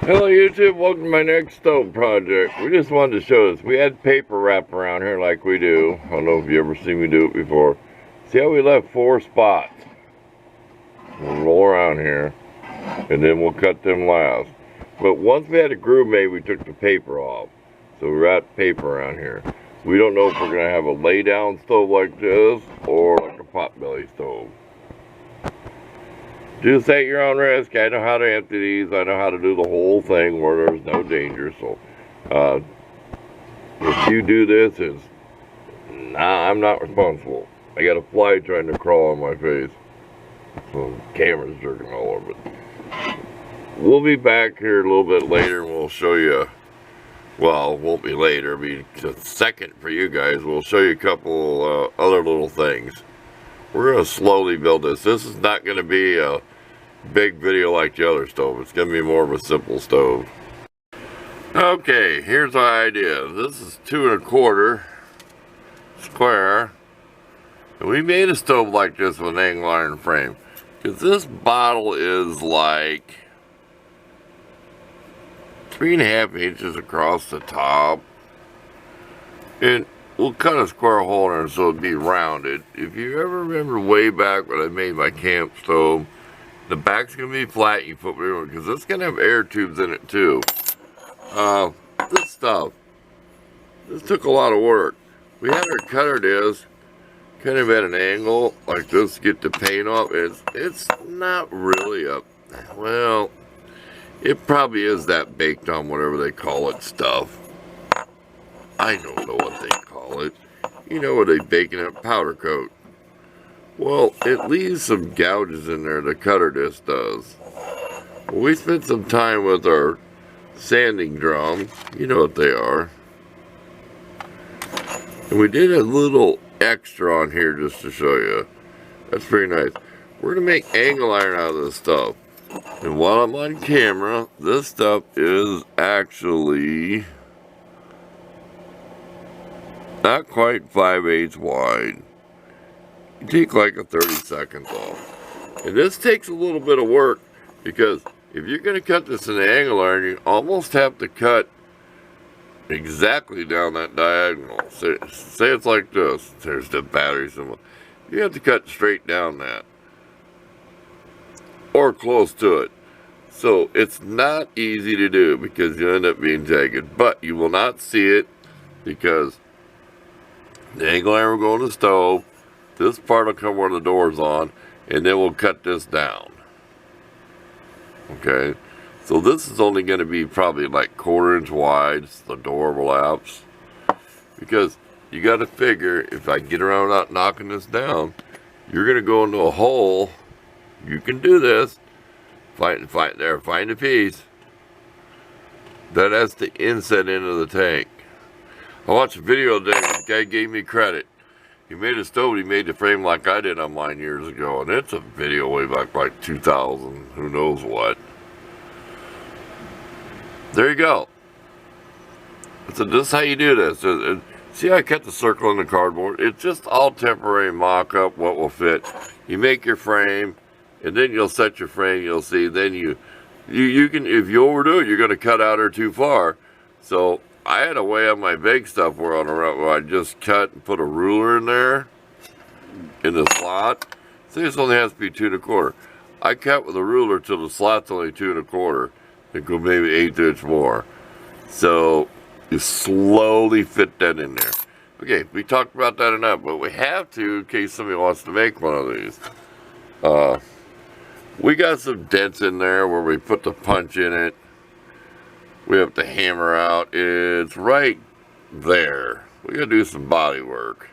Hello YouTube, welcome to my next stove project. We just wanted to show this. We had paper wrap around here like we do. I don't know if you ever seen me do it before. See how we left 4 spots? We'll roll around here and then we'll cut them last. But once we had a groove made, we took the paper off. So we wrapped paper around here. We don't know if we're going to have a lay down stove like this or like a potbelly stove. Just at your own risk. I know how to empty these. I know how to do the whole thing where there's no danger. So, if you do this, I'm not responsible. I got a fly trying to crawl on my face. So the camera's jerking all over it. We'll be back here a little bit later and we'll show you, well, it won't be later, it'll be a second for you guys. We'll show you a couple other little things. We're going to slowly build this. This is not going to be a big video like the other stove. It's going to be more of a simple stove. Okay, here's our idea. This is 2 1/4 square. And we made a stove like this with an angle iron frame. Because this bottle is like 3.5 inches across the top. And we'll cut a square hole in it so it'll be rounded. If you ever remember way back when I made my camp stove, the back's going to be flat. You put it because it's going to have air tubes in it too. This stuff, this took a lot of work. We had to cut our disc kind of at an angle like this to get the paint off. It's not really a, well, it probably is that baked on whatever they call it stuff. I don't know what they call it. You know what they bake in a powder coat. Well, it leaves some gouges in there, the cutter disc does. Well, we spent some time with our sanding drum. You know what they are. And we did a little extra on here just to show you. That's pretty nice. We're going to make angle iron out of this stuff. And while I'm on camera, this stuff is actually not quite 5/8 wide. You take like a 30 seconds off. And this takes a little bit of work because if you're going to cut this in the angle iron, you almost have to cut exactly down that diagonal. Say it's like this. There's the battery symbol. You have to cut straight down that. Or close to it. So it's not easy to do because you end up being jagged. But you will not see it because the angle iron will go in the stove. This part will come where the door's on, and then we'll cut this down. Okay, so this is only going to be probably like 1/4 inch wide, so the door overlaps. Because you got to figure, if I get around without knocking this down, you're going to go into a hole. You can do this. Find a piece. That has the inset into the tank. I watched a video today, the guy gave me credit. He made a stove, he made the frame like I did on mine years ago, and it's a video way back like 2000, who knows what. There you go. So this is how you do this. See how I cut the circle in the cardboard? It's just all temporary mock-up, what will fit. You make your frame, and then you'll set your frame, you'll see, then you can, if you overdo it, you're going to cut out or too far. So I had a way on my big stuff where I just cut and put a ruler in there, in the slot. See, this only has to be 2 1/4. I cut with a ruler till the slot's only 2 1/4. It go maybe 1/8 inch more. So you slowly fit that in there. Okay, we talked about that enough, but we have to in case somebody wants to make one of these. We got some dents in there where we put the punch in it. We have to hammer out. It's right there. We gotta do some body work.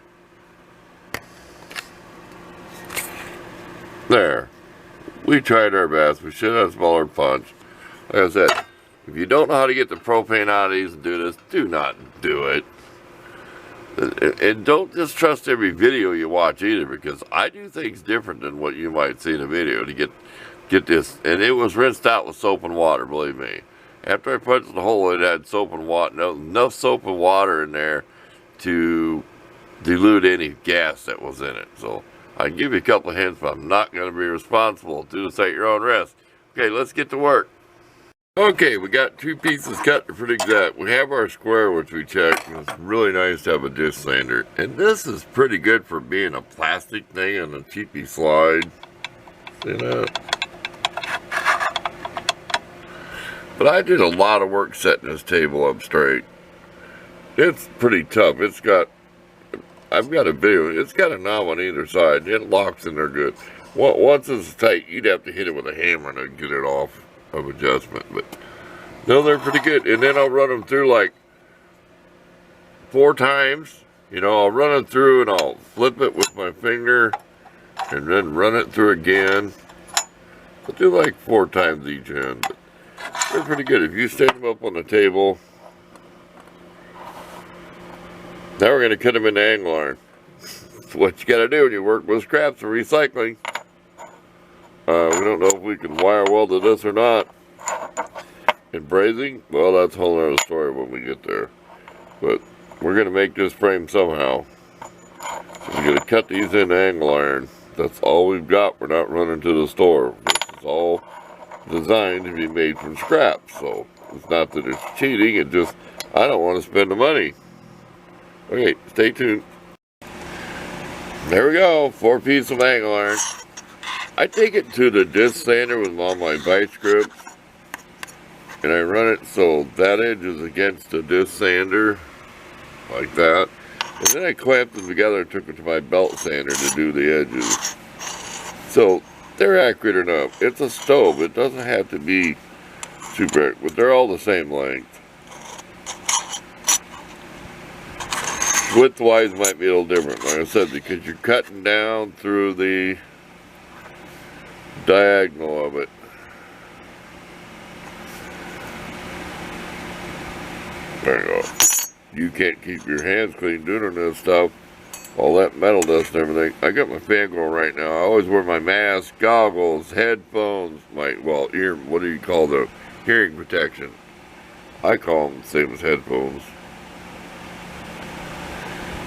There. We tried our best. We should have a smaller punch. Like I said, if you don't know how to get the propane out of these and do this, do not do it. And don't just trust every video you watch either, because I do things different than what you might see in a video to get this. And it was rinsed out with soap and water, believe me. After I punched the hole, it had soap and water, enough soap and water in there to dilute any gas that was in it. So I can give you a couple of hints, but I'm not going to be responsible. Do this at your own risk. Okay, let's get to work. Okay, we got 2 pieces cut to pretty exact. We have our square, which we checked. It's really nice to have a disc sander. And this is pretty good for being a plastic thing and a cheapy slide. See that? But I did a lot of work setting this table up straight. It's pretty tough. I've got a video. It's got a knob on either side. It locks in there good. Once it's tight, you'd have to hit it with a hammer to get it off of adjustment. But no, they're pretty good. And then I'll run them through like 4 times. You know, I'll run it through and I'll flip it with my finger and then run it through again. I'll do like 4 times each end. But they're pretty good. If you stand them up on the table. Now we're going to cut them into angle iron. That's what you got to do when you work with scraps and recycling. We don't know if we can wire weld to this or not. And brazing, well, that's a whole other story when we get there. But we're going to make this frame somehow. So we're going to cut these into angle iron. That's all we've got. We're not running to the store. This is all designed to be made from scraps. So it's not that it's cheating. It just, I don't want to spend the money. Okay, stay tuned. There we go, 4 pieces of angle iron. I take it to the disc sander with all my vice grips, and I run it so that edge is against the disc sander, like that. And then I clamped them together and took it to my belt sander to do the edges. So they're accurate enough. It's a stove, it doesn't have to be super, but they're all the same length. Width-wise might be a little different, like I said, because you're cutting down through the diagonal of it. There you go. You can't keep your hands clean doing this stuff. All that metal dust and everything. I got my fan going right now. I always wear my mask, goggles, headphones, my, well, ear, what do you call the hearing protection? I call them the same as headphones.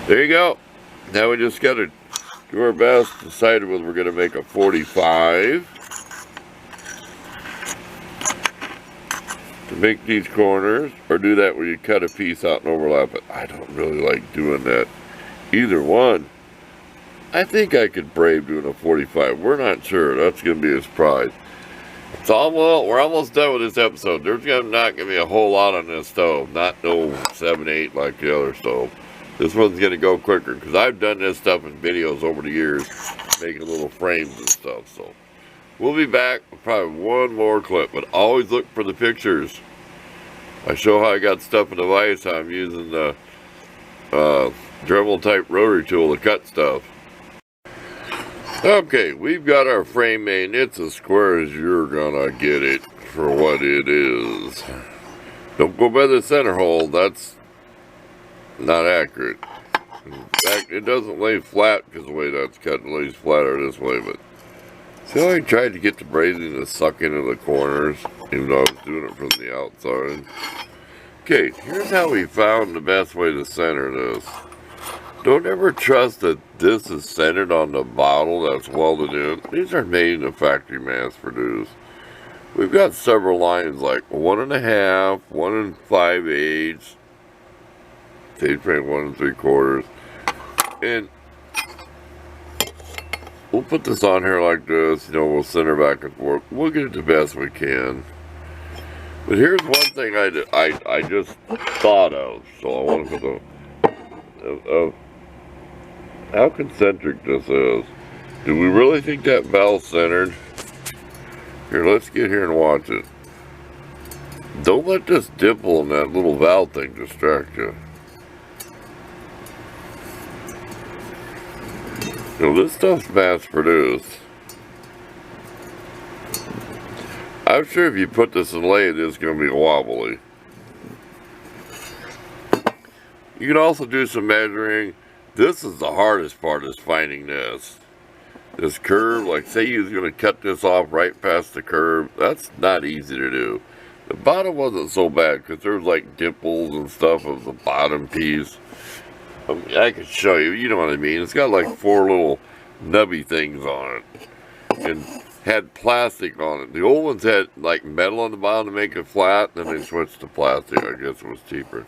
There you go. Now we just got to do our best. Decided whether we're going to make a 45 to make these corners, or do that where you cut a piece out and overlap it. I don't really like doing that. Either one. I think I could brave doing a 45. We're not sure. That's going to be a surprise. It's almost, we're almost done with this episode. There's not going to be a whole lot on this stove. Not no 7-8 like the other stove. This one's going to go quicker because I've done this stuff in videos over the years, making little frames and stuff. So we'll be back with probably one more clip, but always look for the pictures. I show how I got stuff in the vise. I'm using the Dremel type rotary tool to cut stuff. Okay, we've got our frame made. It's as square as you're gonna get it for what it is. Don't go by the center hole. That's not accurate. In fact, it doesn't lay flat because the way that's cut, it lays flatter this way. But see how I tried to get the brazing to suck into the corners, even though I was doing it from the outside. Okay, here's how we found the best way to center this. Don't ever trust that this is centered on the bottle that's welded in. These are made in the factory mass produced. We've got several lines like 1.5, 1 5/8, stage frame 1 3/4, and we'll put this on here like this. You know, we'll center back and forth. We'll get it the best we can. But here's one thing I just thought of, so I want to put the how concentric this is. Do we really think that valve's centered? Here, let's get here and watch it. Don't let this dimple in that little valve thing distract you. You know, this stuff's mass produced. I'm sure if you put this in lathe, it's going to be wobbly. You can also do some measuring. This is the hardest part, is finding this curve. Like, say you was going to cut this off right past the curve. That's not easy to do. The bottom wasn't so bad because there was like dimples and stuff of the bottom piece. I could show you, you know what I mean. It's got like 4 little nubby things on it. And had plastic on it. The old ones had like metal on the bottom to make it flat, then they switched to plastic. I guess it was cheaper.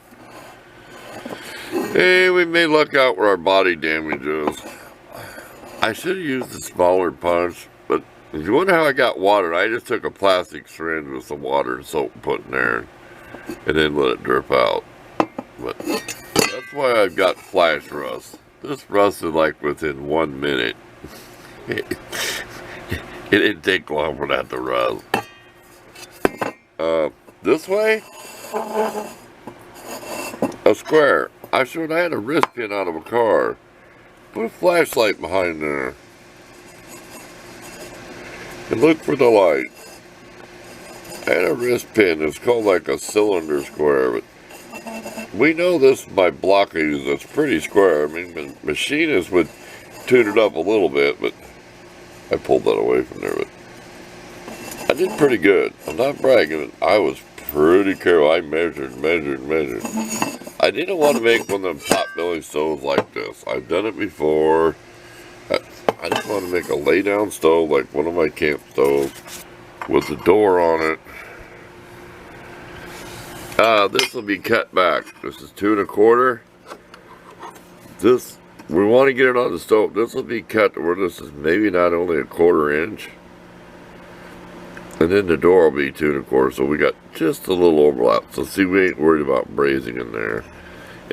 Hey, we may luck out where our body damage is. I should have used a smaller punch, but if you wonder how I got water, I just took a plastic syringe with some water and soap and put in there, and then let it drip out. But that's why I've got flash rust. This rust is like within 1 minute. It didn't take long for that to rust. This way, a square. I showed I had a wrist pin out of a car. Put a flashlight behind there. And look for the light. I had a wrist pin. It's called like a cylinder square, but we know this by blockage. It's pretty square. I mean, machinists would tune it up a little bit, but I pulled that away from there. But I did pretty good. I'm not bragging. I was pretty careful. I measured. I didn't want to make one of them pot-belly stoves like this. I've done it before. I just want to make a lay-down stove like one of my camp stoves with the door on it. This will be cut back. This is 2 1/4. This, we want to get it on the stove. This will be cut to where this is maybe not only 1/4 inch. And then the door will be 2 1/4. So we got just a little overlap. So see, we ain't worried about brazing in there.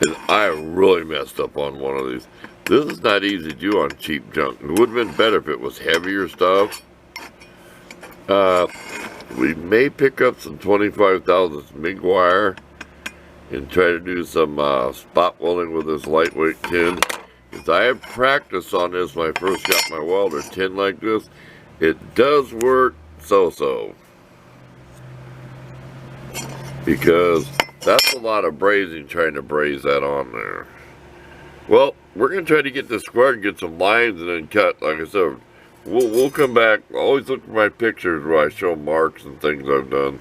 And I really messed up on one of these. This is not easy to do on cheap junk. It would have been better if it was heavier stuff. We may pick up some 25,000 MIG wire and try to do some spot welding with this lightweight tin. Because I have practice on this when I first got my welder tin like this. It does work so-so. Because that's a lot of brazing trying to braze that on there. Well, we're going to try to get this square and get some lines and then cut. Like I said, we'll come back. Always look for my pictures where I show marks and things I've done.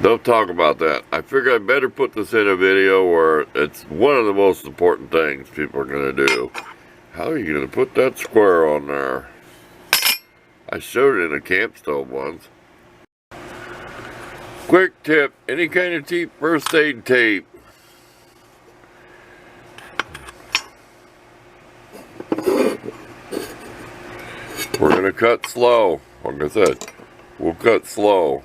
Don't talk about that. I figure I better put this in a video where it's one of the most important things people are going to do. How are you going to put that square on there? I showed it in a camp stove once. Quick tip, any kind of cheap first aid tape. We're going to cut slow. Like I said, we'll cut slow.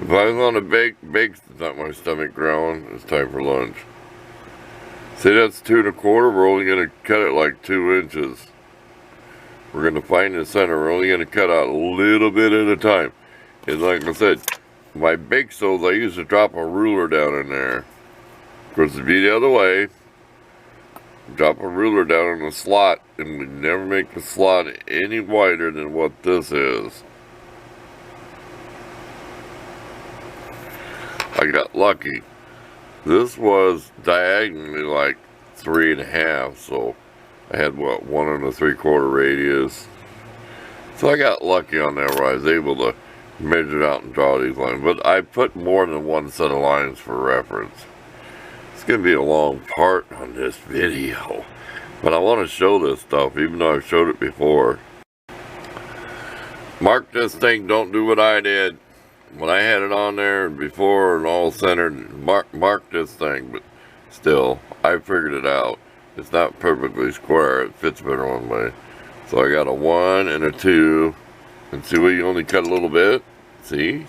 If I was on a bake, it's not my stomach growling. It's time for lunch. See, that's 2 1/4. We're only going to cut it like 2 inches. We're going to find the center. We're only going to cut out a little bit at a time. And like I said, my bake stoves, I used to drop a ruler down in there. Of course, it'd be the other way. Drop a ruler down in the slot, and we never make the slot any wider than what this is. I got lucky. This was diagonally like 3 1/2, so I had what, 1 3/4 radius. So I got lucky on there where I was able to measure it out and draw these lines. But I put more than one set of lines for reference. It's going to be a long part on this video. But I want to show this stuff, even though I've showed it before. Mark this thing, don't do what I did. When I had it on there before and all centered, mark this thing. But still, I figured it out. It's not perfectly square. It fits better one way. So I got a 1 and a 2. And see where you only cut a little bit? See?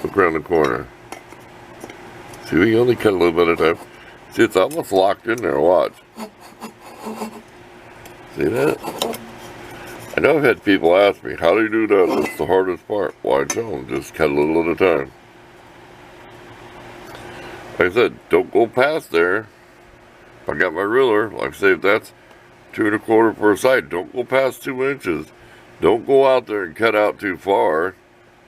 Look around the corner. See where you only cut a little bit at a time? See, it's almost locked in there. Watch. See that? I know I've had people ask me, how do you do that? That's the hardest part. Well, I tell them, just cut a little at a time. Like I said, don't go past there. If I got my ruler, like I say, if that's 2 1/4 for a side, don't go past 2 inches. Don't go out there and cut out too far.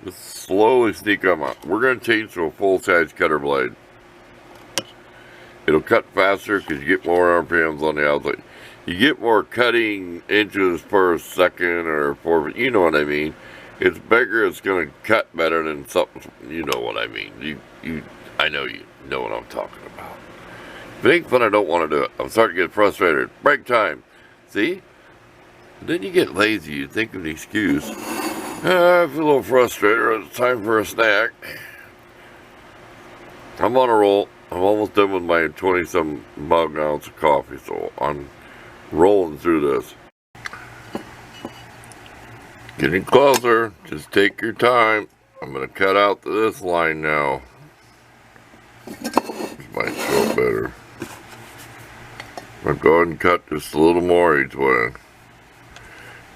Just slowly sneak them out. We're going to change to a full-size cutter blade. It'll cut faster because you get more RPMs on the outside. You get more cutting inches per second or 4, you know what I mean. It's bigger, it's going to cut better than something, you know what I mean. I know you know what I'm talking about. If it ain't fun, I don't want to do it. I'm starting to get frustrated. Break time. See? Then you get lazy. You think of an excuse. I feel a little frustrated. It's time for a snack. I'm on a roll. I'm almost done with my 20-some mug ounce of coffee, so I'm rolling through this. Getting closer. Just take your time. I'm going to cut out to this line now. This might show up better. I'll go ahead and cut just a little more each way.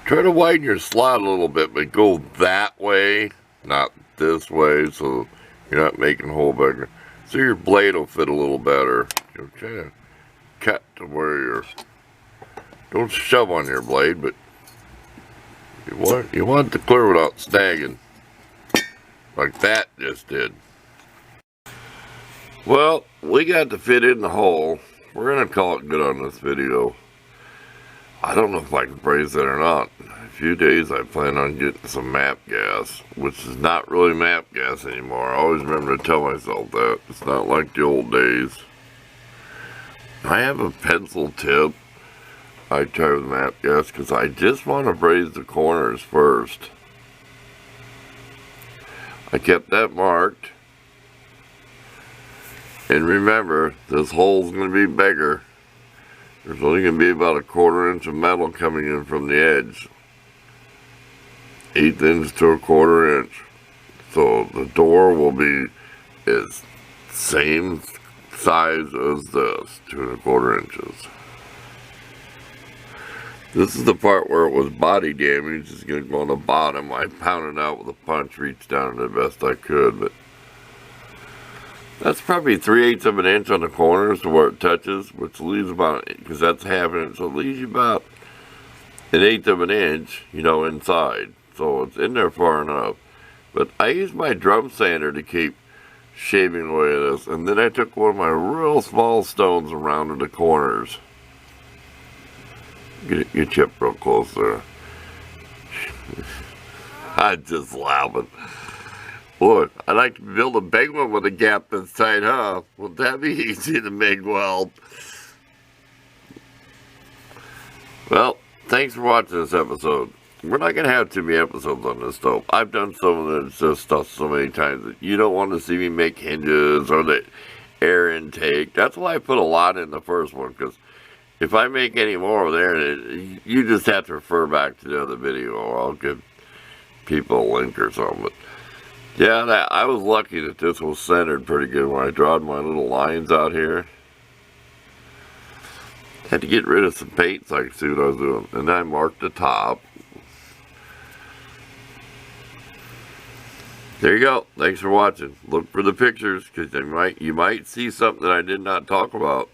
Try to widen your slot a little bit, but go that way, not this way, so you're not making a hole bigger. So your blade will fit a little better. You'll try to cut to where you're... Don't shove on your blade, but you want it to clear without snagging. Like that just did. Well, we got to fit in the hole. We're going to call it good on this video. I don't know if I can braise it or not. In a few days I plan on getting some MAP gas, which is not really MAP gas anymore. I always remember to tell myself that. It's not like the old days. I have a pencil tip I try with MAP gas because I just want to braise the corners first. I kept that marked. And remember, this hole's going to be bigger. There's only going to be about 1/4 inch of metal coming in from the edge. 1/8 inch to 1/4 inch. So the door will be is same size as this, 2 1/4 inches. This is the part where it was body damage. It's going to go on the bottom. I pounded out with a punch, reached down the best I could, but that's probably 3/8 of an inch on the corners to where it touches, which leaves about, because that's 1/2 inch, so it leaves you about 1/8 of an inch, you know, inside. So it's in there far enough. But I use my drum sander to keep shaving away at this, and then I took one of my real small stones and rounded the corners. Get you up real close there. I'm just laughing. Boy, I'd like to build a big one with a gap this tight, huh? Wouldn't that be easy to make weld? Well, thanks for watching this episode. We're not going to have too many episodes on this stove. I've done some of this stuff so many times that you don't want to see me make hinges or the air intake. That's why I put a lot in the first one, because if I make any more over there, you just have to refer back to the other video, or I'll give people a link or something. But yeah, I was lucky that this was centered pretty good when I drawed my little lines out here. Had to get rid of some paint so I could see what I was doing. And then I marked the top. There you go. Thanks for watching. Look for the pictures, because you might see something that I did not talk about.